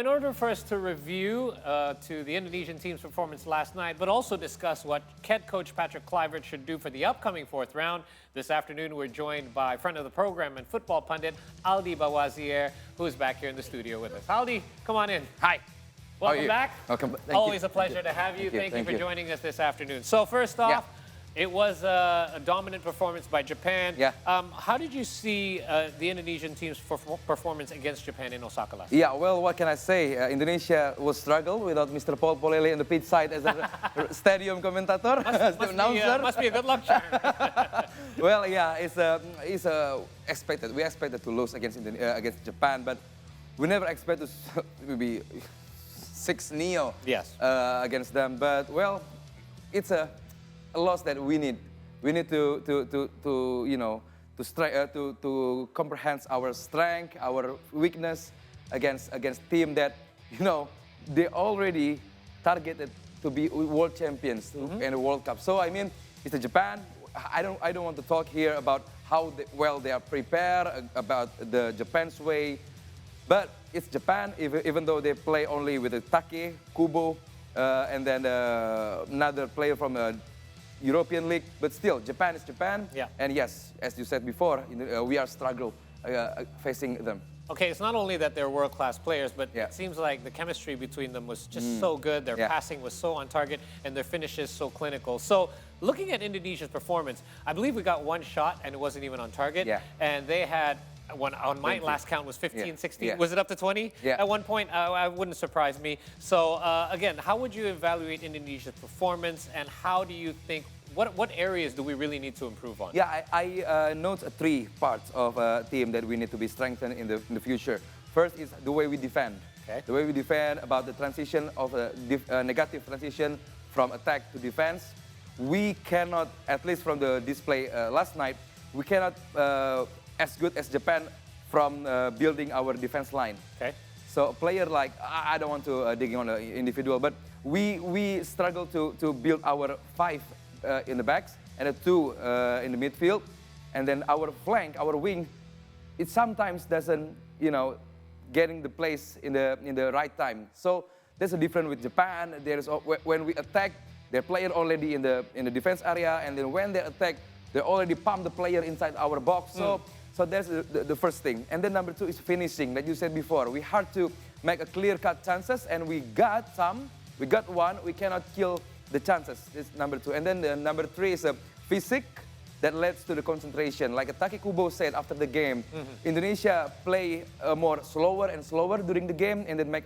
in order for us to review to the Indonesian team's performance last night, but also discuss what head coach Patrick Kluivert should do for the upcoming fourth round, this afternoon we're joined by friend of the program and football pundit, Aldi Bawazier, who is back here in the studio with us. Aldi, come on in. Hi. Welcome back. Welcome. Always a pleasure to have you. Thank you for joining us this afternoon. So first off, it was a dominant performance by Japan. Yeah. How did you see the Indonesian team's performance against Japan in Osaka last Yeah, well, what can I say? Indonesia will struggle without Mr. Paul Polele on the pitch side as a stadium commentator, announcer. Must be a good luck charm. Well, yeah, it's expected. We expected to lose against Japan, but we never expected to be 6-0 against them. But well, it's a loss that we need. We need to comprehend our strength, our weakness against team that they already targeted to be world champions in the World Cup. So I mean, it's Japan. I don't want to talk here about how well they are prepared, about the Japan's way, but it's Japan. Even though they play only with Take, Kubo, and then another player from European League, but still, Japan is Japan. Yeah. And yes, as you said before, we are struggle facing them. Okay, it's not only that they're world-class players, but it seems like the chemistry between them was just so good. Their passing was so on target, and their finishes so clinical. So, looking at Indonesia's performance, I believe we got one shot, and it wasn't even on target. Yeah. And they had, on my last count, was 15, 16. Yeah. Was it up to 20? Yeah. At one point, I wouldn't surprise me. So, again, how would you evaluate Indonesia's performance, and how do you think, what areas do we really need to improve on? Yeah, I note 3 parts of a team that we need to be strengthened in the future. First is the way we defend. Okay. The way we defend, about the transition of a negative transition from attack to defense. We cannot, at least from the display last night, we cannot as good as Japan from building our defense line. Okay. So a player like, I don't want to dig on an individual, but we struggle to build our 5 in the backs and a 2 in the midfield, and then our flank, our wing, it sometimes doesn't, getting the place in the right time. So there's a difference with Japan. There's when we attack, their player already in the defense area, and then when they attack, they already pump the player inside our box. So that's the first thing. And then number 2 is finishing. Like you said before, we had to make a clear-cut chances, and we got some. We got one. We cannot kill the chances. This is number 2. And then the number 3 is a physique that leads to the concentration. Like Take Kubo said after the game, Indonesia play more slower and slower during the game, and then make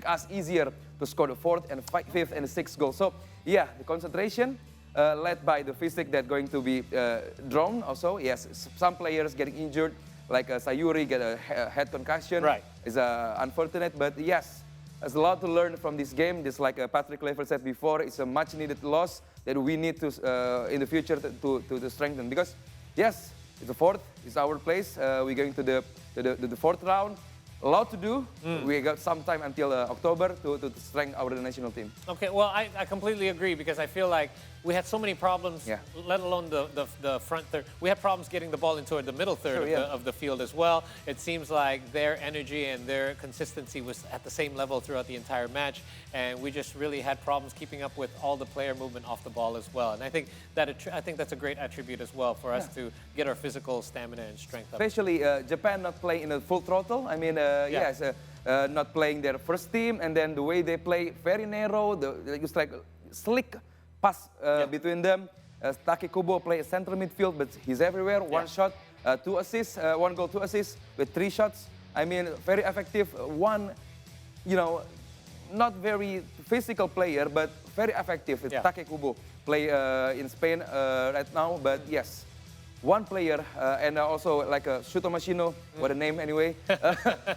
us easier to score the 4th and 5th and 6th goal. So yeah, the concentration led by the physique that going to be drawn also. Yes, some players getting injured, like Sayuri get a head concussion. Right. It's unfortunate, but yes, there's a lot to learn from this game. Just like Patrick Kluivert said before, it's a much-needed loss that we need to, in the future, to strengthen. Because, yes, it's the 4th, it's our place. We're going to the 4th round. A lot to do. We got some time until October to strengthen our national team. Okay, well, I completely agree, because I feel like we had so many problems, let alone the front third. We had problems getting the ball into the middle third of the field as well. It seems like their energy and their consistency was at the same level throughout the entire match, and we just really had problems keeping up with all the player movement off the ball as well. And I think that's a great attribute as well for us to get our physical stamina and strength up. Especially Japan not playing in a full throttle. I mean, not playing their first team, and then the way they play, very narrow. It's like slick pass between them. Take Kubo play central midfield, but he's everywhere. 1 shot, 2 assists, 1 goal, 2 assists with 3 shots. I mean, very effective. One, not very physical player, but very effective. Take Kubo play in Spain right now, but yes. 1 player, and also like a shooter machine, what a name anyway.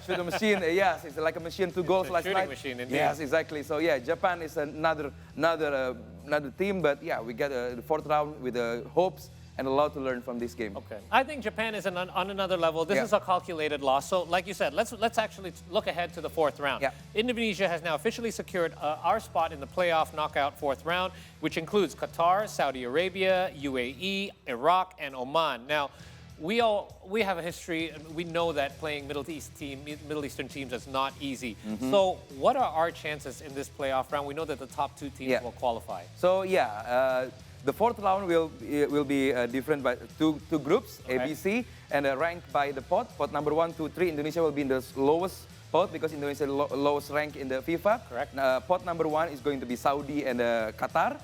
Shooter machine, yes, it's like a machine, 2 goals last night. Machine, indeed. Yes, exactly. So yeah, Japan is another team, but yeah, we got the 4th round with the hopes and a lot to learn from this game. Okay, I think Japan is on another level. This is a calculated loss. So, like you said, let's actually look ahead to the 4th round. Yeah. Indonesia has now officially secured our spot in the playoff knockout 4th round, which includes Qatar, Saudi Arabia, UAE, Iraq, and Oman. Now, we have a history, and we know that playing Middle Eastern teams is not easy. So what are our chances in this playoff round? We know that the top 2 teams will qualify. So the fourth round will be different by two groups, A, B, C, and ranked by the pot. Pot number 1, 2, 3. Indonesia will be in the lowest pot because Indonesia is the lowest rank in the FIFA. Correct. Pot number 1 is going to be Saudi and Qatar.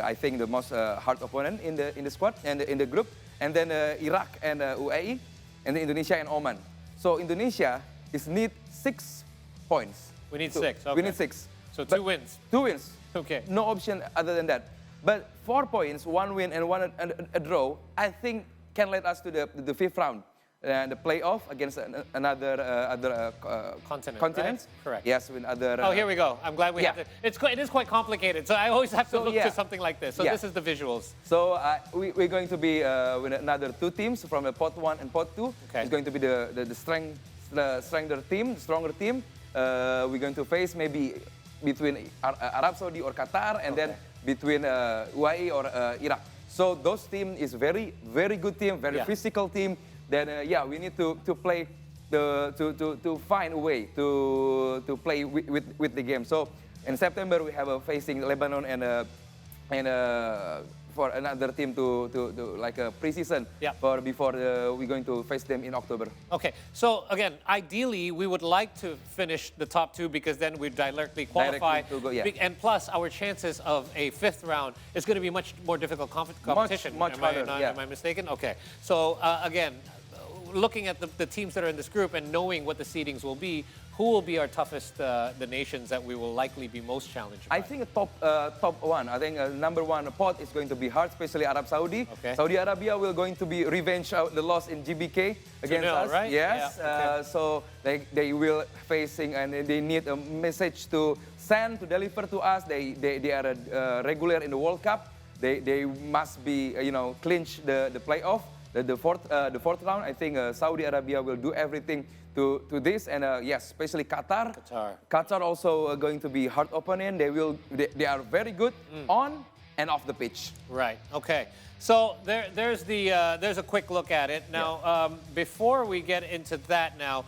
I think the most hard opponent in the squad and in the group. And then Iraq and UAE, and then Indonesia and Oman. So Indonesia need 6 points. We need 6. Okay. We need 6. So 2 wins. 2 wins. Okay. No option other than that. But 4 points, 1 win and 1 a draw, I think can lead us to the fifth round. The playoff against other continents. Right? Correct. Yes, with other. Oh, here we go. I'm glad we have to. It is quite complicated, so I always have to look to something like this. So this is the visuals. So we're going to be with another 2 teams from pot 1 and pot 2. Okay. It's going to be the stronger team. We're going to face maybe between Arab Saudi or Qatar, and then between UAE or Iraq. So those team is very good team, very physical team. Then we need to play to find a way to play with the game. So in September we have facing Lebanon and for another team to like a preseason before we're going to face them in October. Okay, so again, ideally we would like to finish the top 2 because then we directly qualify. And plus our chances of a fifth round is going to be much more difficult competition. Much harder. Am I mistaken? Okay, so again, looking at the teams that are in this group and knowing what the seedings will be, who will be our toughest, the nations that we will likely be most challenged by? I think top 1. I think number 1 pot is going to be hard, especially Arab Saudi. Okay. Saudi Arabia will going to be revenge the loss in GBK against us. Right? Yes. So they will facing and they need a message to send to deliver to us. They are regular in the World Cup. They must be clinch the playoff. The fourth round, I think Saudi Arabia will do everything to this, and yes, especially Qatar. Qatar also going to be hard opponent. They are very good on and off the pitch. Right. Okay. So there's a quick look at it. Now, before we get into that now,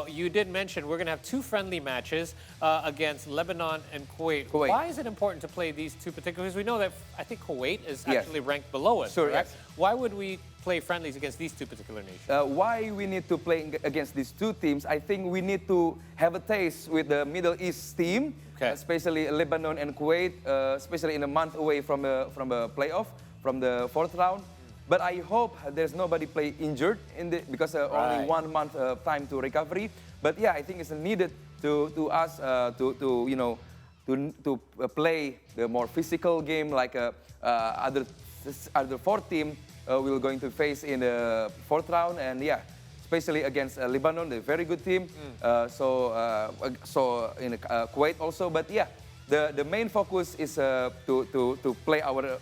you did mention we're going to have 2 friendly matches against Lebanon and Kuwait. Why is it important to play these 2 particularly? Because we know that I think Kuwait is actually ranked below us, correct? Yes. Why would we play friendlies against these 2 particular nations? Why we need to play against these 2 teams? I think we need to have a taste with the Middle East team, especially Lebanon and Kuwait, especially in a month away from the playoff, from the fourth round. But I hope there's nobody play injured because only 1 month time to recovery. But yeah, I think it's needed to us to play the more physical game like other 4 team we're going to face in the fourth round, and especially against Lebanon, a very good team. So in Kuwait also, but the main focus is to play our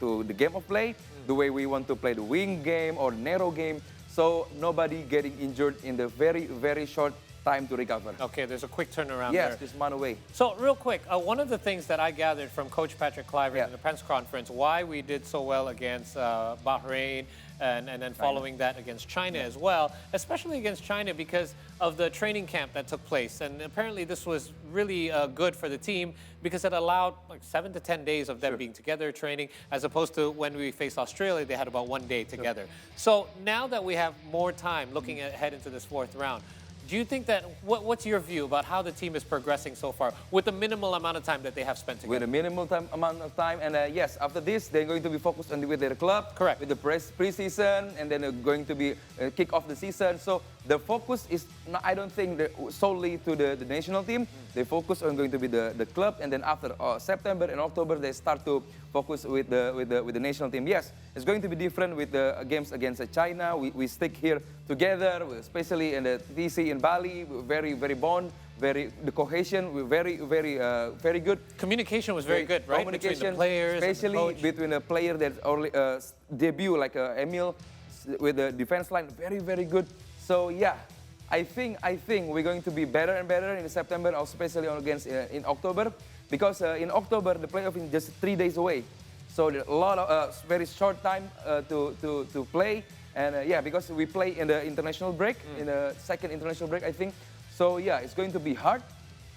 to the game of play, the way we want to play the wing game or narrow game, so nobody getting injured in the very short time to recover. Okay, there's a quick turnaround there. Yes, just month away. So real quick, one of the things that I gathered from Coach Patrick Kluivert in the press conference, why we did so well against Bahrain and then following that against China as well, especially against China because of the training camp that took place. And apparently this was really good for the team because it allowed like 7 to 10 days of them being together training, as opposed to when we faced Australia, they had about 1 day together. So now that we have more time looking ahead into this fourth round, do you think that, what's your view about how the team is progressing so far with the minimal amount of time that they have spent together? With a minimal amount of time, and yes, after this, they're going to be focused with their club. Correct. With the preseason, and then going to be kick off the season. So the focus is, I don't think, solely to the national team. They focus on going to be the club, and then after September and October, they start to focus with the national team. Yes, it's going to be different with the games against China. We stick here together, especially in the TC in Bali, very bond, the cohesion, very good. Communication was very good, right? Communication, between the players, especially and the coach. between a player that only debut like Emil with the defense line, very good. So yeah, I think we're going to be better and better in September, especially against in October, because in October the playoff is just 3 days away. So a lot of very short time to play. And yeah, because we play in the international break, in the second international break, I think. So yeah, it's going to be hard,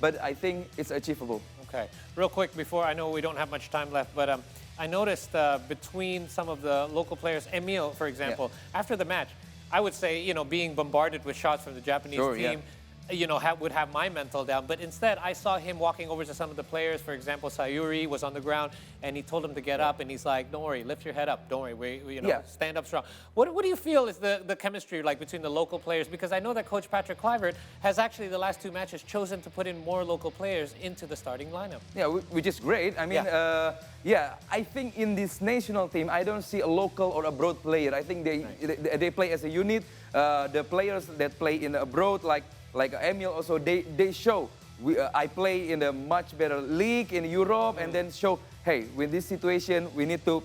but I think it's achievable. Okay. Real quick before, I know we don't have much time left, but I noticed between some of the local players, Emil, for example, after the match, I would say, you know, being bombarded with shots from the Japanese team, you know, would have my mental down. But instead, I saw him walking over to some of the players. For example, Sayuri was on the ground, and he told him to get up, and he's like, don't worry, lift your head up. Don't worry, you know, stand up strong. What do you feel is the chemistry like between the local players? Because I know that Coach Patrick Kluivert has actually the last 2 matches chosen to put in more local players into the starting lineup. Yeah, which is great. I mean, I think in this national team, I don't see a local or abroad player. I think they play as a unit. The players that play in abroad, like Emil also, they show I play in a much better league in Europe, and then show, hey, with this situation we need to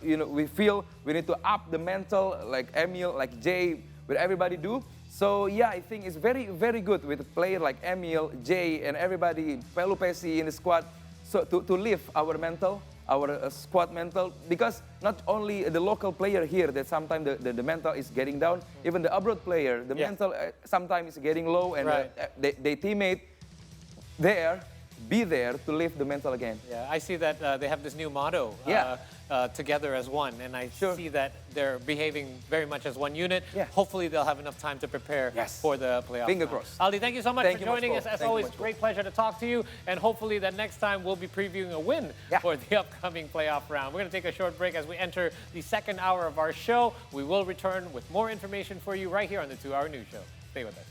you know, we need to up the mental, like Emil, like Jay, what everybody do. So yeah, I think it's very, very good with a player like Emil, Jay, and everybody, Pelupesi in the squad, so to lift our mental, our squad mental, because not only the local player here that sometimes the mental is getting down, even the abroad player, the mental sometimes is getting low, and they teammate be there to lift the mental again. Yeah, I see that they have this new motto, together as one, and I see that they're behaving very much as one unit. Hopefully they'll have enough time to prepare for the playoffs. Finger crossed. Aldi, thank you so much for joining us. As always, great pleasure to talk to you, and hopefully that next time we'll be previewing a win for the upcoming playoff round. We're going to take a short break as we enter the second hour of our show. We will return with more information for you right here on the 2 Hour News Show. Stay with us.